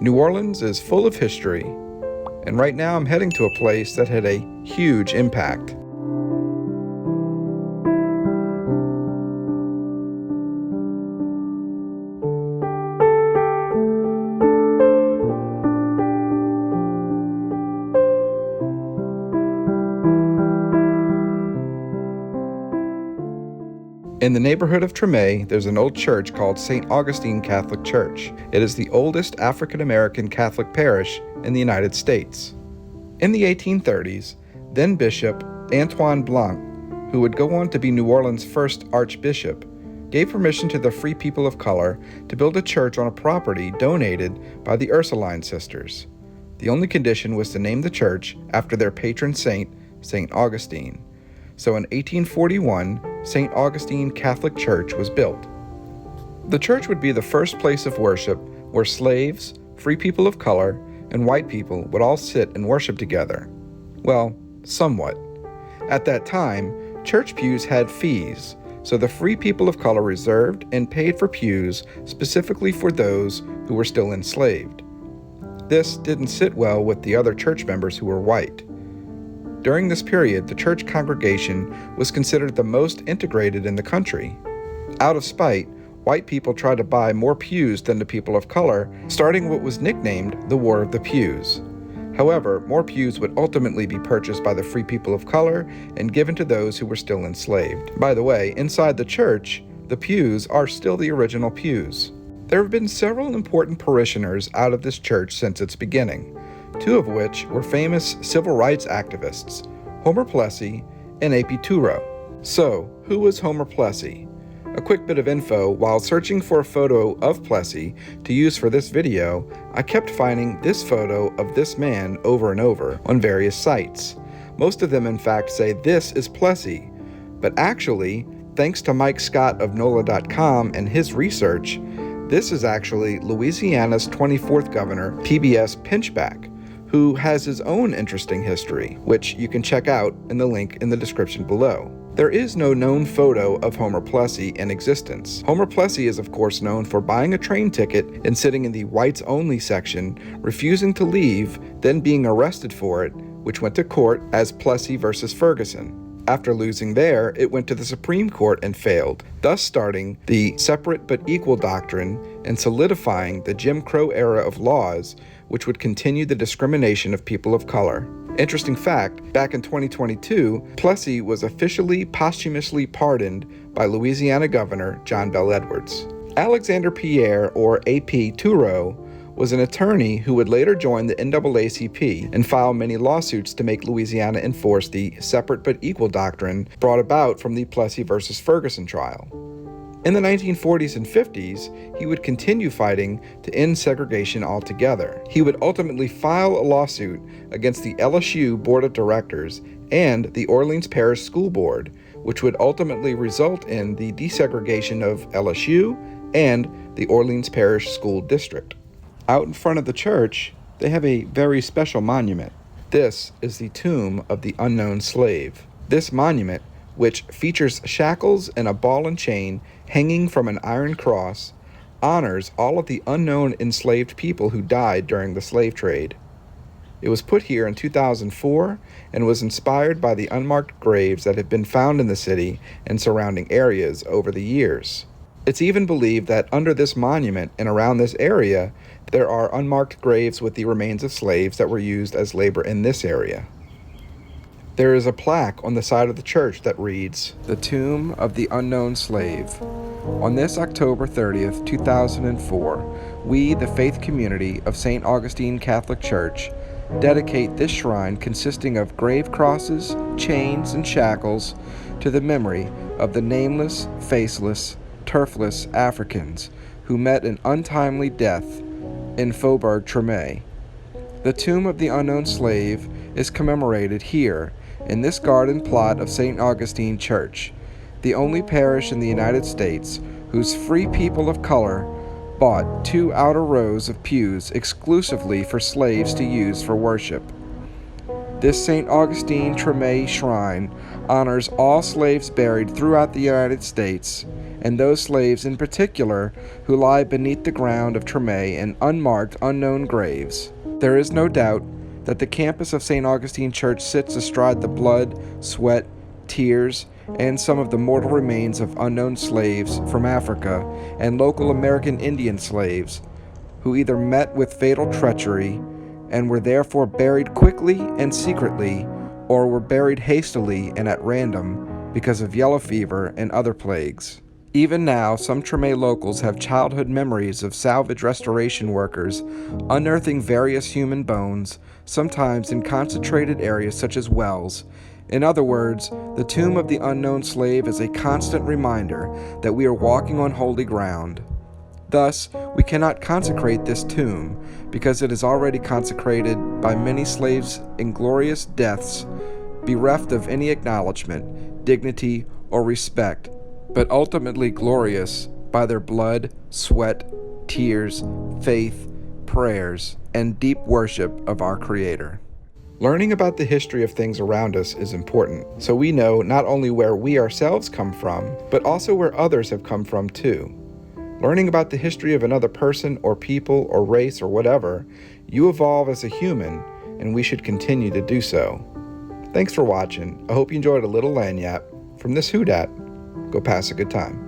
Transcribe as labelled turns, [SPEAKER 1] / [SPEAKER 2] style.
[SPEAKER 1] New Orleans is full of history, and right now I'm heading to a place that had a huge impact. In the neighborhood of Treme, there's an old church called St. Augustine Catholic Church. It is the oldest African-American Catholic parish in the United States. In the 1830s, then Bishop Antoine Blanc, who would go on to be New Orleans' first archbishop, gave permission to the free people of color to build a church on a property donated by the Ursuline sisters. The only condition was to name the church after their patron saint, St. Augustine. So in 1841, St. Augustine Catholic Church was built. The church would be the first place of worship where slaves, free people of color, and white people would all sit and worship together. Well, somewhat. At that time, church pews had fees, so the free people of color reserved and paid for pews specifically for those who were still enslaved. This didn't sit well with the other church members who were white. During this period, the church congregation was considered the most integrated in the country. Out of spite, white people tried to buy more pews than the people of color, starting what was nicknamed the War of the Pews. However, more pews would ultimately be purchased by the free people of color and given to those who were still enslaved. By the way, inside the church, the pews are still the original pews. There have been several important parishioners out of this church since its beginning, two of which were famous civil rights activists, Homer Plessy and A.P. Touro. So, who was Homer Plessy? A quick bit of info: while searching for a photo of Plessy to use for this video, I kept finding this photo of this man over and over on various sites. Most of them in fact say this is Plessy, but actually, thanks to Mike Scott of Nola.com and his research, this is actually Louisiana's 24th governor, PBS Pinchback, who has his own interesting history, which you can check out in the link in the description below. There is no known photo of Homer Plessy in existence. Homer Plessy is of course known for buying a train ticket and sitting in the whites only section, refusing to leave, then being arrested for it, which went to court as Plessy versus Ferguson. After losing there, it went to the Supreme Court and failed, thus starting the separate but equal doctrine and solidifying the Jim Crow era of laws, which would continue the discrimination of people of color. Interesting fact, back in 2022, Plessy was officially posthumously pardoned by Louisiana Governor John Bel Edwards. Alexander Pierre, or A.P. Touro, was an attorney who would later join the NAACP and file many lawsuits to make Louisiana enforce the separate but equal doctrine brought about from the Plessy versus Ferguson trial. In the 1940s and 50s, he would continue fighting to end segregation altogether. He would ultimately file a lawsuit against the LSU Board of Directors and the Orleans Parish School Board, which would ultimately result in the desegregation of LSU and the Orleans Parish School District. Out in front of the church, they have a very special monument. This is the tomb of the unknown slave. This monument, which features shackles and a ball and chain hanging from an iron cross, honors all of the unknown enslaved people who died during the slave trade. It was put here in 2004 and was inspired by the unmarked graves that have been found in the city and surrounding areas over the years. It's even believed that under this monument and around this area, there are unmarked graves with the remains of slaves that were used as labor in this area. There is a plaque on the side of the church that reads, "The Tomb of the Unknown Slave. On this October 30th, 2004, we, the faith community of St. Augustine Catholic Church, dedicate this shrine consisting of grave crosses, chains, and shackles to the memory of the nameless, faceless, turfless Africans who met an untimely death in Faubourg Treme. The Tomb of the Unknown Slave is commemorated here in this garden plot of St. Augustine Church, the only parish in the United States whose free people of color bought 2 outer rows of pews exclusively for slaves to use for worship. This St. Augustine Treme shrine honors all slaves buried throughout the United States and those slaves in particular who lie beneath the ground of Treme in unmarked, unknown graves. There is no doubt that the campus of St. Augustine Church sits astride the blood, sweat, tears, and some of the mortal remains of unknown slaves from Africa and local American Indian slaves who either met with fatal treachery and were therefore buried quickly and secretly, or were buried hastily and at random because of yellow fever and other plagues. Even now, some Treme locals have childhood memories of salvage restoration workers unearthing various human bones, sometimes in concentrated areas such as wells. In other words, the tomb of the unknown slave is a constant reminder that we are walking on holy ground. Thus, we cannot consecrate this tomb because it is already consecrated by many slaves' inglorious deaths, bereft of any acknowledgement, dignity, or respect, but ultimately glorious by their blood, sweat, tears, faith, prayers, and deep worship of our Creator. Learning about the history of things around us is important, so we know not only where we ourselves come from, but also where others have come from too. Learning about the history of another person or people or race or whatever, you evolve as a human, and we should continue to do so. Thanks for watching. I hope you enjoyed a little lanyap. From this Who Dat, go pass a good time.